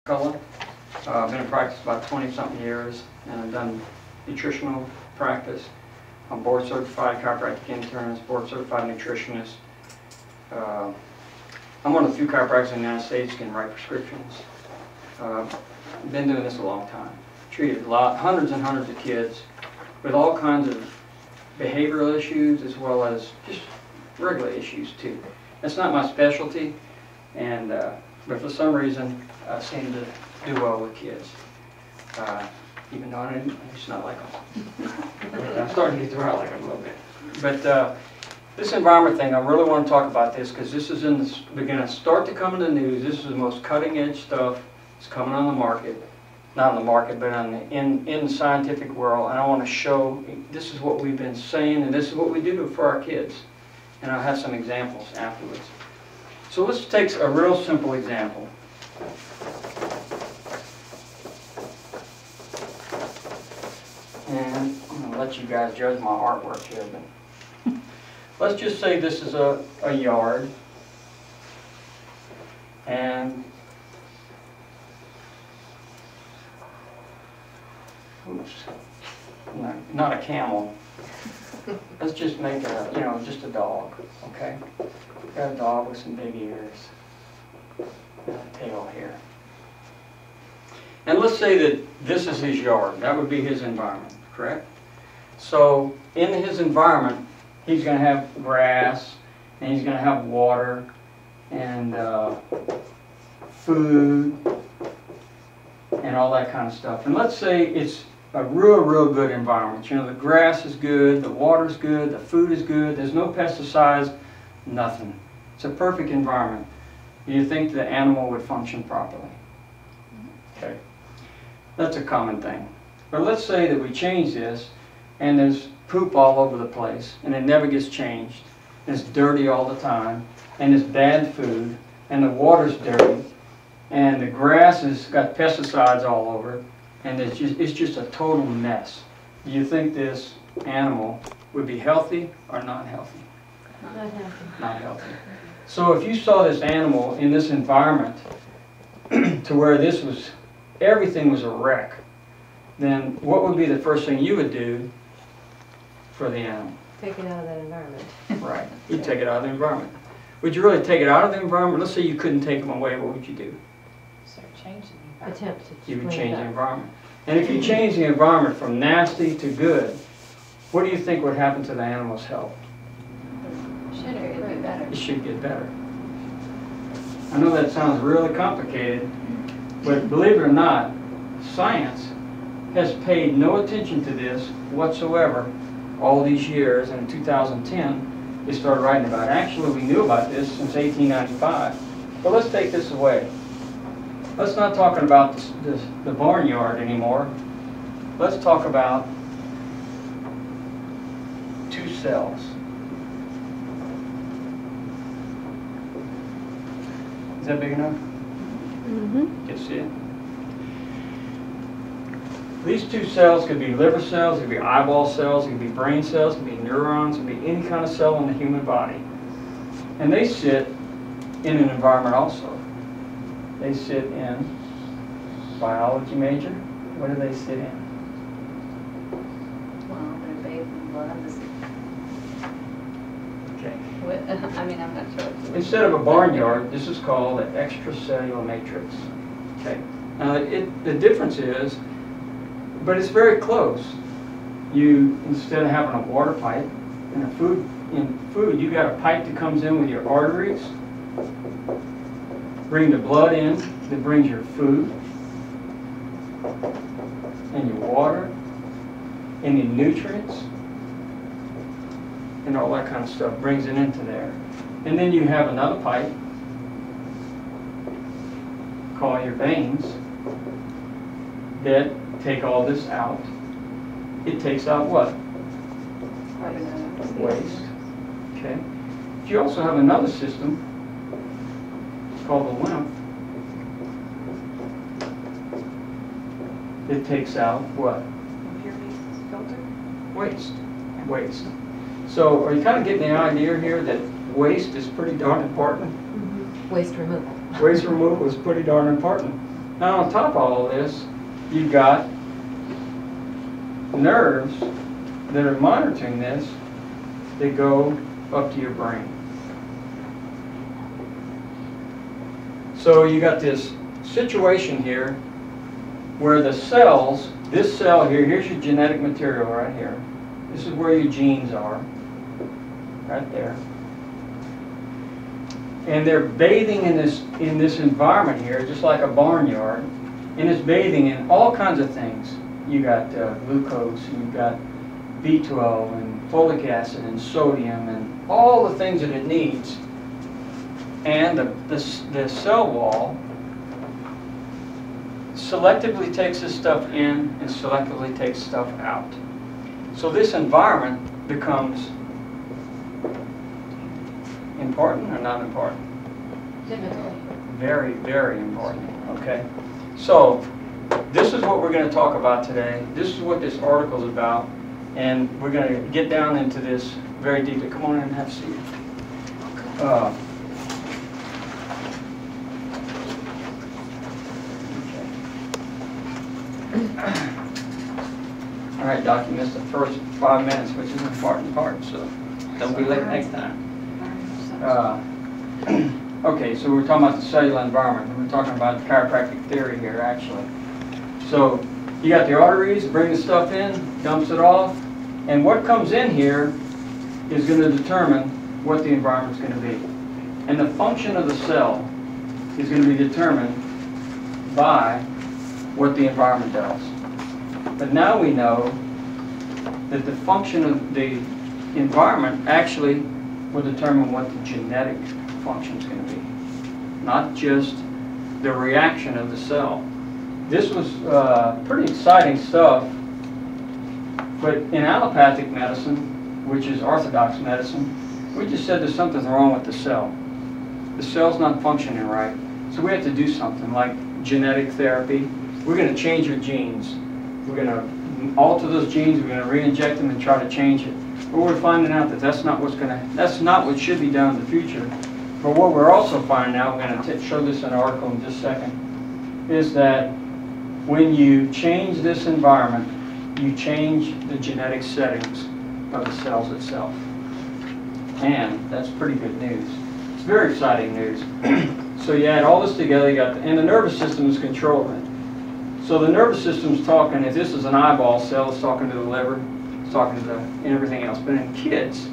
I've been in practice about 20-something years, and I've done nutritional practice. I'm board certified chiropractic internist, board certified nutritionist. I'm one of the few chiropractors in the United States who can write prescriptions. Been doing this a long time. Treated hundreds and hundreds of kids with all kinds of behavioral issues as well as just regular issues too. That's not my specialty, and but for some reason I seem to do well with kids. Even though I used to not like them. I'm starting to get to where I like them a little bit. But this environment thing, I really want to talk about this because this is going to start to come in the news. This is the most cutting edge stuff that's coming on the market. Not on the market, but in the scientific world. And I want to show this is what we've been saying and this is what we do for our kids. And I'll have some examples afterwards. So let's take a real simple example. And I'm going to let you guys judge my artwork here, but let's just say this is a yard, and oops, not a camel. Let's just make a, just a dog, okay? Got a dog with some big ears, and a tail here. And let's say that this is his yard. That would be his environment, correct? So in his environment, he's going to have grass, and he's going to have water, and food, and all that kind of stuff. And let's say it's a real good environment. You know, the grass is good, the water's good, the food is good, there's no pesticides, nothing. It's a perfect environment. Do you think the animal would function properly? Okay. That's a common thing. But let's say that we change this and there's poop all over the place and it never gets changed. And it's dirty all the time and it's bad food and the water's dirty and the grass has got pesticides all over it and it's just a total mess. Do you think this animal would be healthy or not healthy? Not healthy. Not healthy. So if you saw this animal in this environment to where this was everything was a wreck, then what would be the first thing you would do for the animal? Take it out of that environment. Right. You'd take it out of the environment. Would you really take it out of the environment? Let's say you couldn't take them away, what would you do? Start changing the environment. Attempt to You would clean change it the up. environment. And if you change the environment from nasty to good, what do you think would happen to the animal's health? Should it get better? It should get better. I know that sounds really complicated, but believe it or not, science has paid no attention to this whatsoever all these years, and in 2010 they started writing about it. Actually, we knew about this since 1895. But let's take this away. Let's not talk about the barnyard anymore. Let's talk about two cells. Is that big enough? Mm-hmm. You can see it? These two cells could be liver cells, it could be eyeball cells, it could be brain cells, it could be neurons, it could be any kind of cell in the human body. And they sit in an environment also. They sit in biology major. What do they sit in? Well, they're bathed in blood. Okay. I mean, I'm not sure. Instead of a barnyard, this is called an extracellular matrix. Okay. Now the difference is, but it's very close. You, instead of having a water pipe and in food, you got a pipe that comes in with your arteries, bring the blood in, that brings your food, and your water, and your nutrients, and all that kind of stuff, brings it into there. And then you have another pipe, called your veins, that take all this out. It takes out what? Waste. Okay. But you also have another system called the lymph. It takes out what? Waste. Waste. So are you kind of getting the idea here that waste is pretty darn important? Mm-hmm. Waste removal. Waste removal is pretty darn important. Now on top of all of this, you've got nerves that are monitoring this that go up to your brain. So you got this situation here where the cells, this cell here, here's your genetic material right here. This is where your genes are, right there. And they're bathing in this environment here, just like a barnyard, and it's bathing in all kinds of things. You got glucose, and you've got B12 and folic acid and sodium and all the things that it needs. And the cell wall selectively takes this stuff in and selectively takes stuff out. So this environment becomes important or not important? Difficult. Very, very important, okay? So this is what we're going to talk about today. This is what this article is about. And we're going to get down into this very deeply. Come on in and have a seat. All right, Doc, you missed the first 5 minutes, which is an important part, so don't be late next time. Okay, so we're talking about the cellular environment. We're talking about chiropractic theory here, actually. So you got the arteries, bring the stuff in, dumps it off, and what comes in here is going to determine what the environment's going to be. And the function of the cell is going to be determined by what the environment does. But now we know that the function of the environment actually will determine what the genetic function is going to be, not just the reaction of the cell. This was pretty exciting stuff, but in allopathic medicine, which is orthodox medicine, we just said there's something wrong with the cell. The cell's not functioning right, so we have to do something like genetic therapy. We're going to change your genes. We're going to alter those genes. We're going to re-inject them and try to change it. But we're finding out that that's not what should be done in the future. But what we're also finding out, we're going to show this in an article in just a second, is that when you change this environment, you change the genetic settings of the cells itself. And that's pretty good news. It's very exciting news. So you add all this together, and the nervous system is controlling it. So the nervous system's talking, if this is an eyeball cell, it's talking to the liver, it's talking to everything else. But in kids,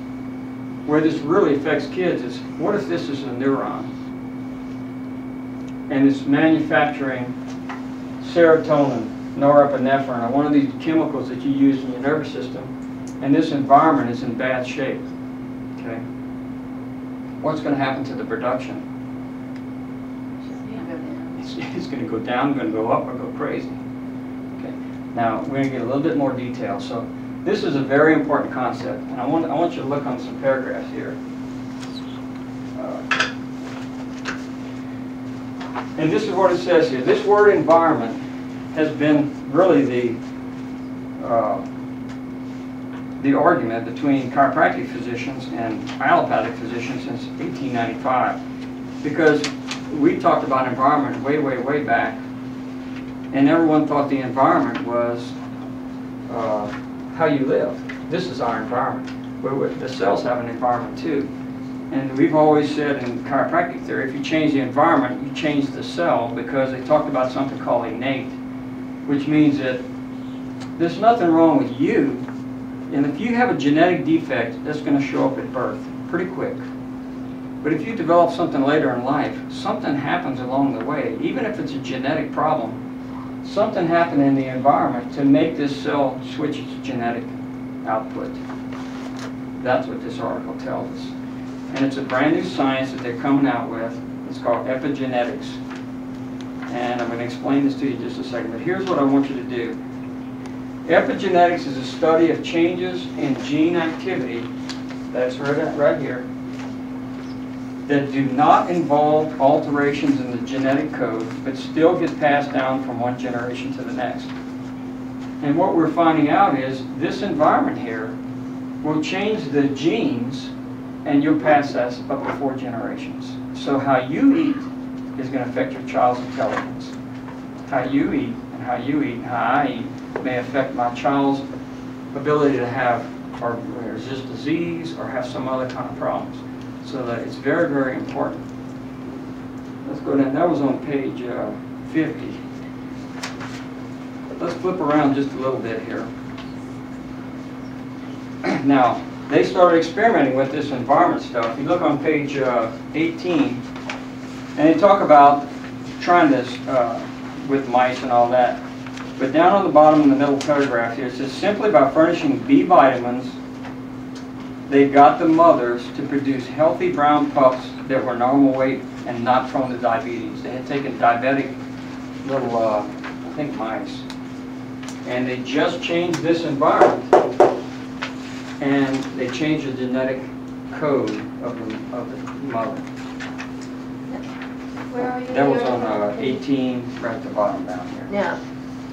where this really affects kids is, what if this is a neuron? And it's manufacturing serotonin, norepinephrine, or one of these chemicals that you use in your nervous system, and this environment is in bad shape. Okay? What's going to happen to the production? It's going to go down, going to go up, or go crazy. Okay. Now we're going to get a little bit more detail. So this is a very important concept, and I want you to look on some paragraphs here. And this is what it says here. This word environment has been really the argument between chiropractic physicians and allopathic physicians since 1895, because we talked about environment way, way, way back, and everyone thought the environment was how you live. This is our environment. The cells have an environment too. And we've always said in chiropractic theory, if you change the environment, you change the cell, because they talked about something called innate, which means that there's nothing wrong with you, and if you have a genetic defect, that's going to show up at birth pretty quick. But if you develop something later in life, something happens along the way. Even if it's a genetic problem, something happened in the environment to make this cell switch its genetic output. That's what this article tells us. And it's a brand new science that they're coming out with. It's called epigenetics. And I'm going to explain this to you in just a second. But here's what I want you to do. Epigenetics is a study of changes in gene activity, that's right here, that do not involve alterations in the genetic code, but still get passed down from one generation to the next. And what we're finding out is this environment here will change the genes, and you'll pass that up to 4 generations. So how you eat is going to affect your child's intelligence. how you eat and how you eat and how I eat may affect my child's ability to have or resist disease or have some other kind of problems. So that it's very, very important. Let's go down. That was on page 50. Let's flip around just a little bit here. Now, they started experimenting with this environment stuff. You look on page 18, and they talk about trying this with mice and all that. But down on the bottom in the middle paragraph here, it says, simply by furnishing B vitamins, they got the mothers to produce healthy brown pups that were normal weight and not prone to diabetes. They had taken diabetic little, I think, mice. And they just changed this environment. And they changed the genetic code of the mother. Where are you? That was on 18, right at the bottom down here. Now,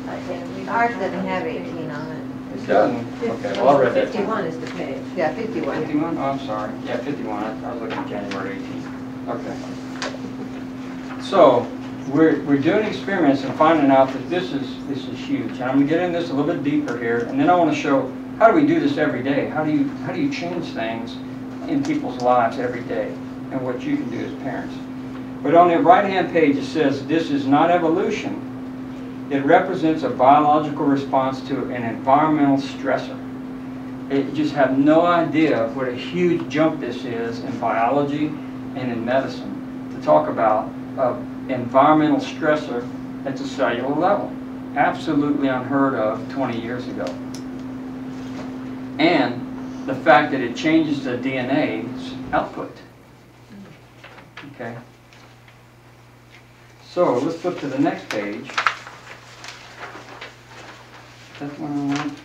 Ours ours doesn't have 18 on it. It doesn't? Okay, well, I read that. 51 is the page. Yeah, 51. 51? Oh, I'm sorry. Yeah, 51. I was looking at January 18th. Okay. So, we're doing experiments and finding out that this is huge. And I'm going to get into this a little bit deeper here, and then I want to show how do we do this every day? How do you change things in people's lives every day, and what you can do as parents. But on the right-hand page it says this is not evolution. It represents a biological response to an environmental stressor. You just have no idea what a huge jump this is in biology and in medicine to talk about environmental stressor at the cellular level. Absolutely unheard of 20 years ago. And the fact that it changes the DNA's output. Okay? So let's flip to the next page. That's one I want.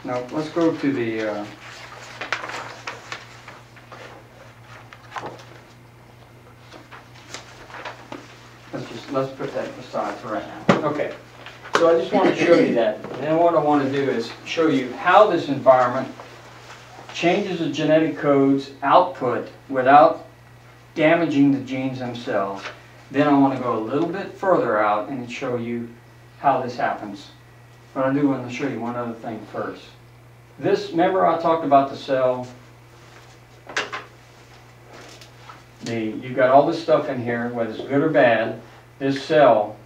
No, let's go to the let's put that aside for right now. Okay. So I just want to show you that. And then what I want to do is show you how this environment changes the genetic code's output without damaging the genes themselves. Then I want to go a little bit further out and show you how this happens. But I do want to show you one other thing first. This, remember I talked about the cell? You've got all this stuff in here, whether it's good or bad. This cell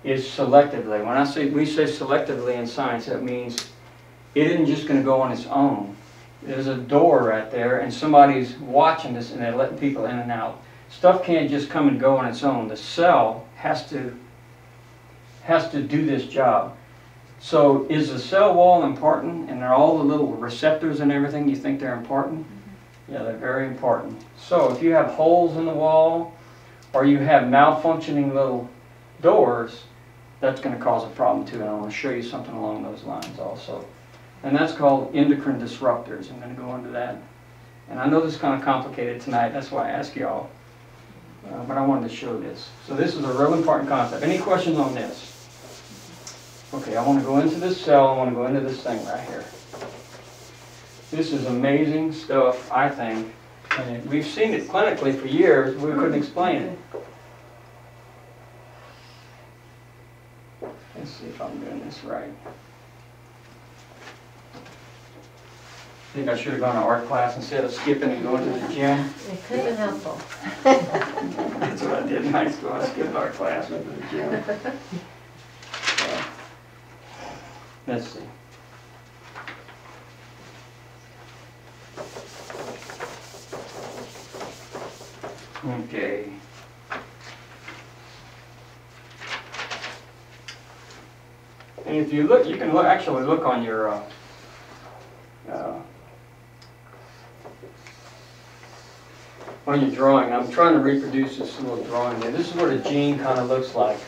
is selectively. When we say selectively in science, that means it isn't just going to go on its own. There's a door right there, and somebody's watching this, and they're letting people in and out. Stuff can't just come and go on its own. The cell has to do this job. So is the cell wall important, and are all the little receptors and everything, you think they're important? Yeah, they're very important. So if you have holes in the wall, or you have malfunctioning little doors, that's going to cause a problem too, and I want to show you something along those lines also. And that's called endocrine disruptors. I'm going to go into that. And I know this is kind of complicated tonight, that's why I asked y'all. But I wanted to show this. So this is a real important concept. Any questions on this? Okay, I want to go into this cell, I want to go into this thing right here. This is amazing stuff, I think. And we've seen it clinically for years, we couldn't explain it. Let's see if I'm doing this right. I think I should have gone to art class instead of skipping and going to the gym. It could have been helpful. That's what I did in high school. I skipped art class, went to the gym. Let's see. Okay. And if you look, you can actually look on your drawing. I'm trying to reproduce this little drawing here. This is what a gene kind of looks like.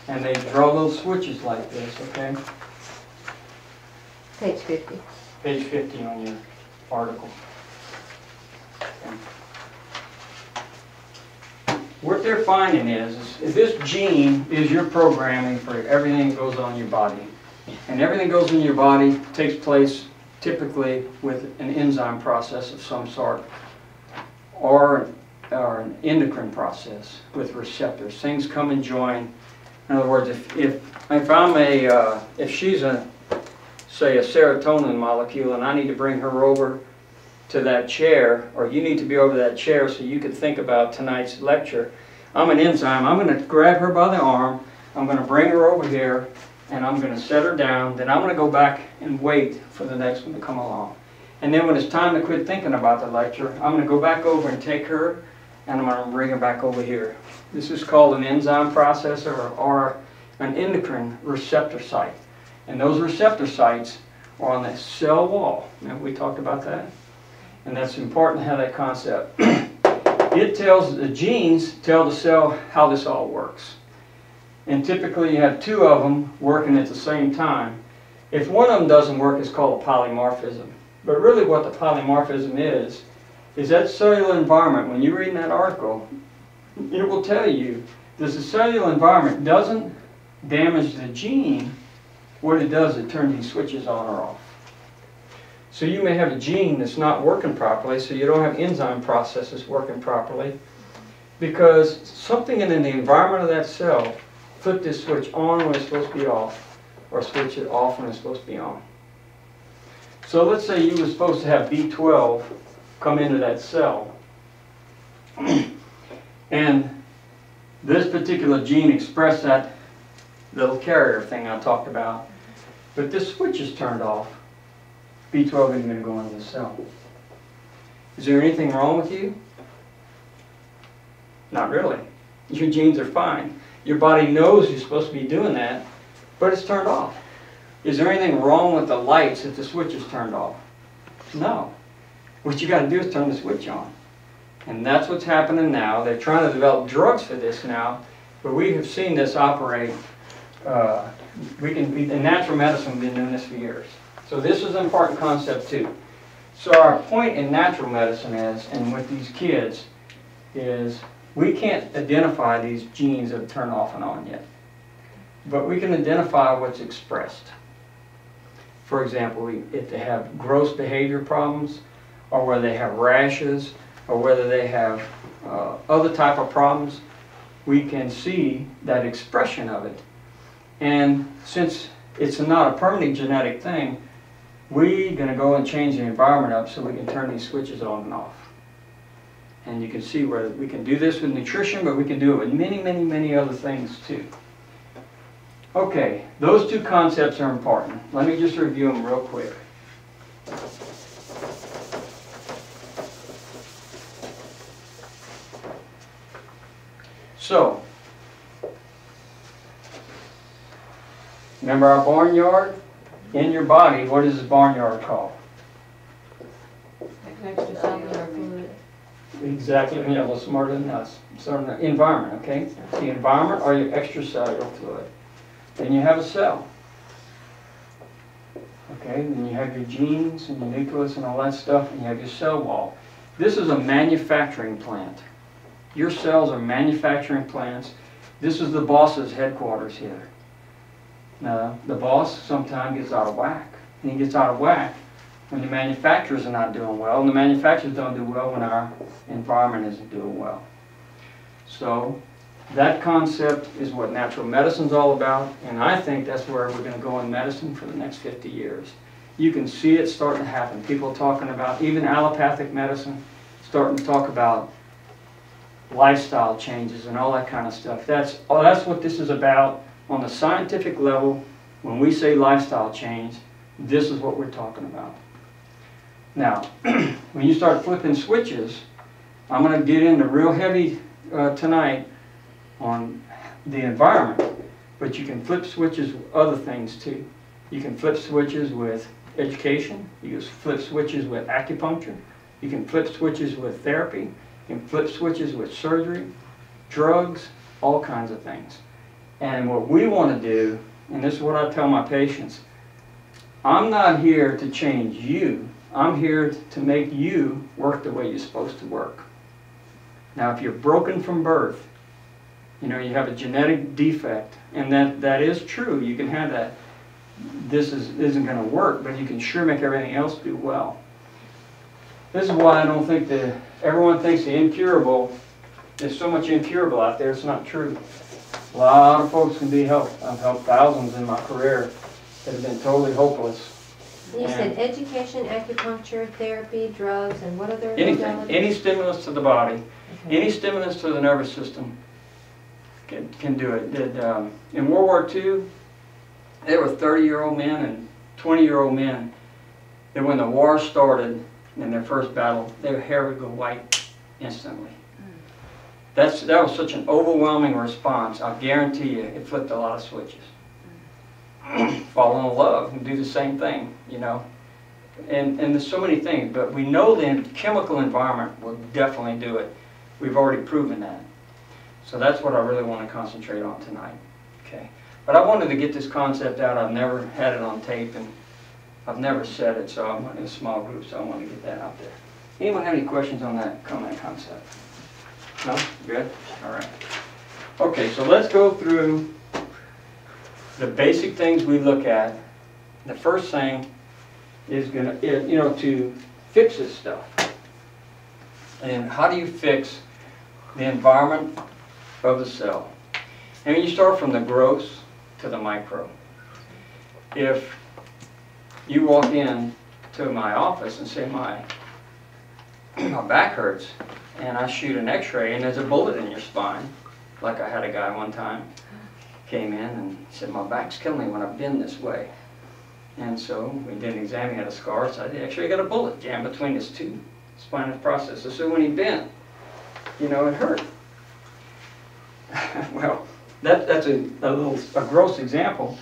And they draw little switches like this, okay? Page 50. Page 50 on your article. Okay. What they're finding is this gene is your programming for everything that goes on in your body. And everything goes in your body takes place typically with an enzyme process of some sort, or endocrine process with receptors. Things come and join. In other words, if she's say a serotonin molecule and I need to bring her over to that chair, or you need to be over that chair so you can think about tonight's lecture, I'm an enzyme. I'm going to grab her by the arm, I'm going to bring her over here, and I'm going to set her down. Then I'm going to go back and wait for the next one to come along. And then when it's time to quit thinking about the lecture, I'm going to go back over and take her, and I'm going to bring her back over here. This is called an enzyme processor, or an endocrine receptor site. And those receptor sites are on the cell wall. Remember we talked about that? And that's important to have that concept. The genes tell the cell how this all works. And typically you have two of them working at the same time. If one of them doesn't work, it's called a polymorphism. But really what the polymorphism is that cellular environment. When you read in that article, it will tell you that the cellular environment doesn't damage the gene. What it does, it turns these switches on or off. So you may have a gene that's not working properly, so you don't have enzyme processes working properly, because something in the environment of that cell flipped this switch on when it's supposed to be off, or switch it off when it's supposed to be on. So let's say you were supposed to have B12 come into that cell, and this particular gene expressed that little carrier thing I talked about, but this switch is turned off. B12 isn't going to go into the cell. Is there anything wrong with you? Not really. Your genes are fine. Your body knows you're supposed to be doing that, but it's turned off. Is there anything wrong with the lights if the switch is turned off? No. What you got to do is turn the switch on. And that's what's happening now. They're trying to develop drugs for this now, but we have seen this operate. In natural medicine, we've been doing this for years. So this is an important concept too. So our point in natural medicine is, and with these kids, is we can't identify these genes that turn off and on yet. But we can identify what's expressed. For example, if they have gross behavior problems, or whether they have rashes, or whether they have other type of problems, we can see that expression of it. And since it's not a permanent genetic thing, we're going to go and change the environment up so we can turn these switches on and off. And you can see where we can do this with nutrition, but we can do it with many, many, many other things too. Okay, those two concepts are important. Let me just review them real quick. So, remember our barnyard? In your body, what is this barnyard called? Extracellular fluid. Exactly, you're a little smarter than us. So the environment, okay? The environment or your extracellular fluid. Then you have a cell. Okay, then you have your genes and your nucleus and all that stuff, and you have your cell wall. This is a manufacturing plant. Your cells are manufacturing plants. This is the boss's headquarters here. Now, the boss sometimes gets out of whack. And he gets out of whack when the manufacturers are not doing well, and the manufacturers don't do well when our environment isn't doing well. So that concept is what natural medicine's all about, and I think that's where we're going to go in medicine for the next 50 years. You can see it starting to happen. People talking about, even allopathic medicine, starting to talk about lifestyle changes and all that kind of stuff. That's what this is about. On the scientific level, when we say lifestyle change, this is what we're talking about. Now, when you start flipping switches, I'm going to get into real heavy tonight on the environment, but you can flip switches with other things too. You can flip switches with education, you can flip switches with acupuncture, you can flip switches with therapy, you can flip switches with surgery, drugs, all kinds of things. And what we want to do, and this is what I tell my patients, I'm not here to change you. I'm here to make you work the way you're supposed to work. Now, if you're broken from birth, you know, you have a genetic defect, and that is true. You can have that. This isn't going to work, but you can sure make everything else do well. This is why I don't think everyone thinks the incurable there's so much incurable out there, it's not true. A lot of folks can be helped. I've helped thousands in my career that have been totally hopeless. You said education, acupuncture, therapy, drugs, and what other Anything, modalities? any stimulus to the body, any stimulus to the nervous system can do it. In World War II, there were 30-year-old men and 20-year-old men that when the war started in their first battle, their hair would go white instantly. That was such an overwhelming response. I guarantee you, it flipped a lot of switches. Fall in love and do the same thing, you know. And there's so many things, but we know the chemical environment will definitely do it. We've already proven that. So that's what I really want to concentrate on tonight. Okay. But I wanted to get this concept out. I've never had it on tape, and I've never said it, so I'm in a small group, so I want to get that out there. Anyone have any questions on that concept? No? Good? All right. Okay, so let's go through the basic things we look at. The first thing is to fix this stuff. And how do you fix the environment of the cell? And you start from the gross to the micro. If you walk in to my office and say my back hurts, and I shoot an x-ray and there's a bullet in your spine, like I had a guy one time came in and said, my back's killing me when I bend this way. And so we did an exam, he had a scar, so I did x-ray, got a bullet jammed between his two spinal processes. So when he bent, you know, it hurt. Well, that's a gross example,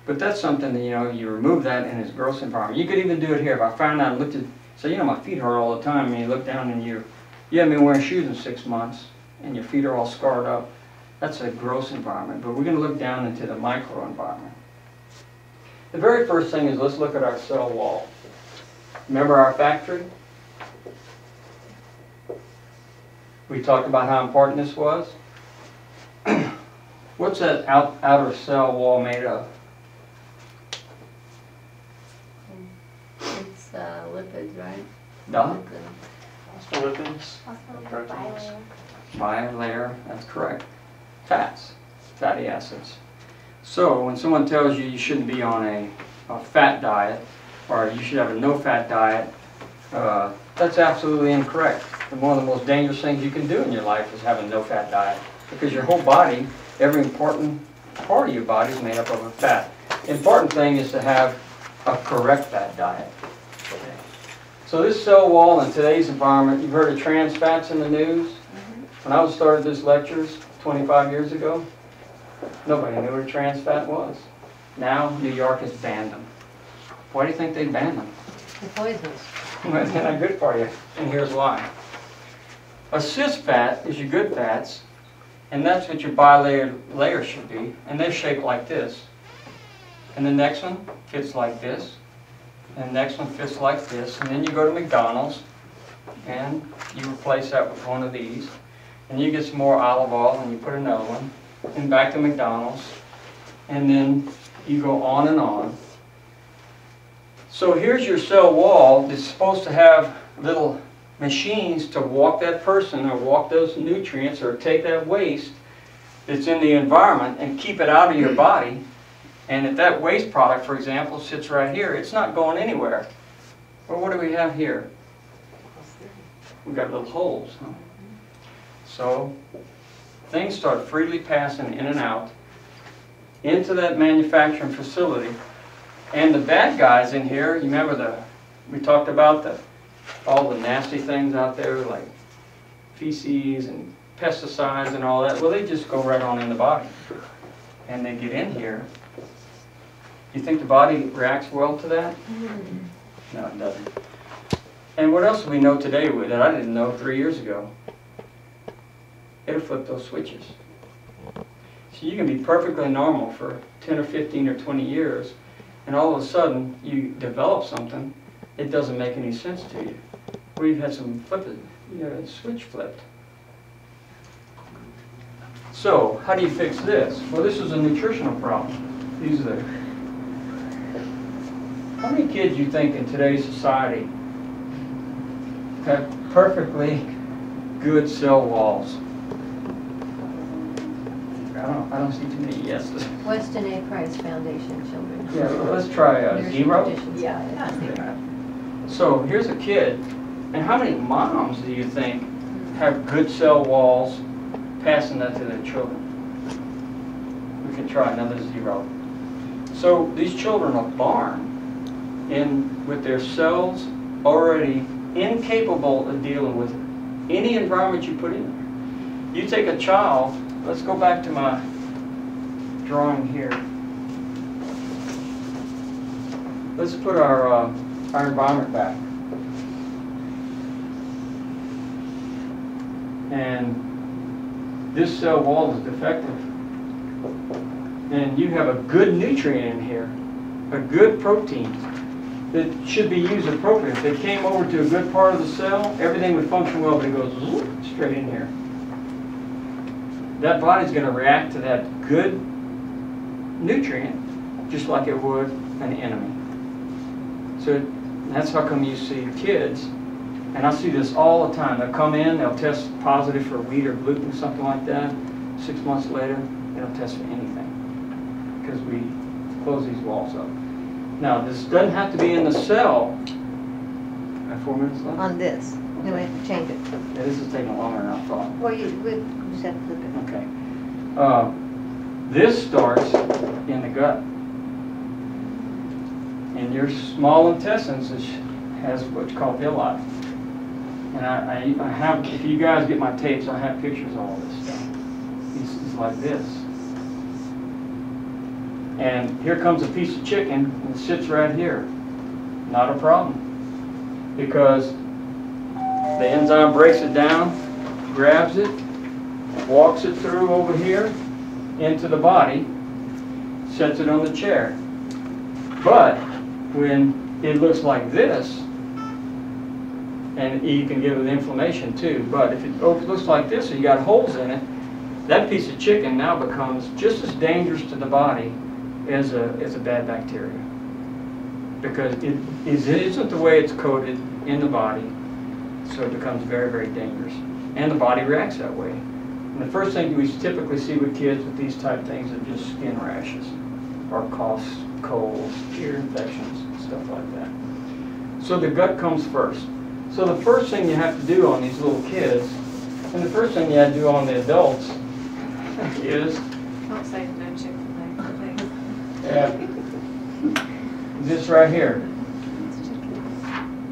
but that's something that, you know, you remove that in his gross environment. You could even do it here. If I found out and looked at, so you know my feet hurt all the time, and you look down and you haven't been wearing shoes in 6 months, and your feet are all scarred up. That's a gross environment, but we're going to look down into the micro environment. The very first thing is let's look at our cell wall. Remember our factory? We talked about how important this was. What's that outer cell wall made of? It's lipids, right? Duh. Phospholipids, Bilayer, that's correct. Fats, fatty acids. So when someone tells you you shouldn't be on a fat diet, or you should have a no-fat diet, that's absolutely incorrect. And one of the most dangerous things you can do in your life is have a no-fat diet, because your whole body, every important part of your body is made up of a fat. The important thing is to have a correct fat diet. Okay. So this cell wall in today's environment, you've heard of trans fats in the news? When I started this lectures 25 years ago, nobody knew what a trans fat was. Now New York has banned them. Why do you think they banned them? They're poisonous. Well, they're not good for you, and here's why. A cis fat is your good fats, and that's what your bilayer layer should be, and they're shaped like this. And the next one fits like this, and the next one fits like this, and then you go to McDonald's, and you replace that with one of these, and you get some more olive oil, and you put another one, and back to McDonald's, and then you go on and on. So here's your cell wall that's supposed to have little machines to walk that person or walk those nutrients or take that waste that's in the environment and keep it out of your body. And if that waste product, for example, sits right here, it's not going anywhere. Well, what do we have here? We've got little holes. Huh? So things start freely passing in and out into that manufacturing facility. And the bad guys in here, you remember we talked about all the nasty things out there like feces and pesticides and all that. Well, they just go right on in the body. And they get in here. You think the body reacts well to that? No, it doesn't. And what else do we know today that I didn't know 3 years ago? It'll flip those switches. So you can be perfectly normal for 10 or 15 or 20 years, and all of a sudden you develop something, it doesn't make any sense to you. We've had some switch flipped. So, how do you fix this? Well, this is a nutritional problem. These are how many kids do you think in today's society have perfectly good cell walls? I don't see too many yeses. Weston A. Price Foundation Children. Yeah, let's try Leadership 0. Traditions. So here's a kid, and how many moms do you think have good cell walls passing that to their children? We can try another 0. So these children are born with their cells already incapable of dealing with any environment you put in there. You take a child, let's go back to my drawing here. Let's put our environment back. And this cell wall is defective. And you have a good nutrient in here, a good protein that should be used appropriately. If it came over to a good part of the cell, everything would function well, but it goes straight in here. That body's going to react to that good nutrient just like it would an enemy. So that's how come you see kids, and I see this all the time. They'll come in, they'll test positive for wheat or gluten, something like that. 6 months later, they don't test for anything because we close these walls up. Now, this doesn't have to be in the cell. I have 4 minutes left? On this. No, we have to change it. Yeah, this is taking longer than I thought. Well, we just have to flip it. Okay. This starts in the gut. And your small intestines has what's called villi. And I have, if you guys get my tapes, I have pictures of all this stuff. It's like this. And here comes a piece of chicken and it sits right here. Not a problem. Because the enzyme breaks it down, grabs it, walks it through over here into the body, sets it on the chair. But when it looks like this, and you can give it inflammation too, but if it looks like this and you got holes in it, that piece of chicken now becomes just as dangerous to the body as a bad bacteria. Because it isn't the way it's coated in the body, so it becomes very, very dangerous. And the body reacts that way. And the first thing we typically see with kids with these type things are just skin rashes, or coughs, colds, ear infections, stuff like that. So the gut comes first. So the first thing you have to do on these little kids, and the first thing you have to do on the adults, is Don't say no Chick-fil-A, this right here.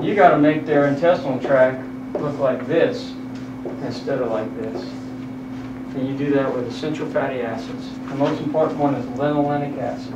You got to make their intestinal tract look like this instead of like this. And you do that with essential fatty acids. The most important one is linolenic acid.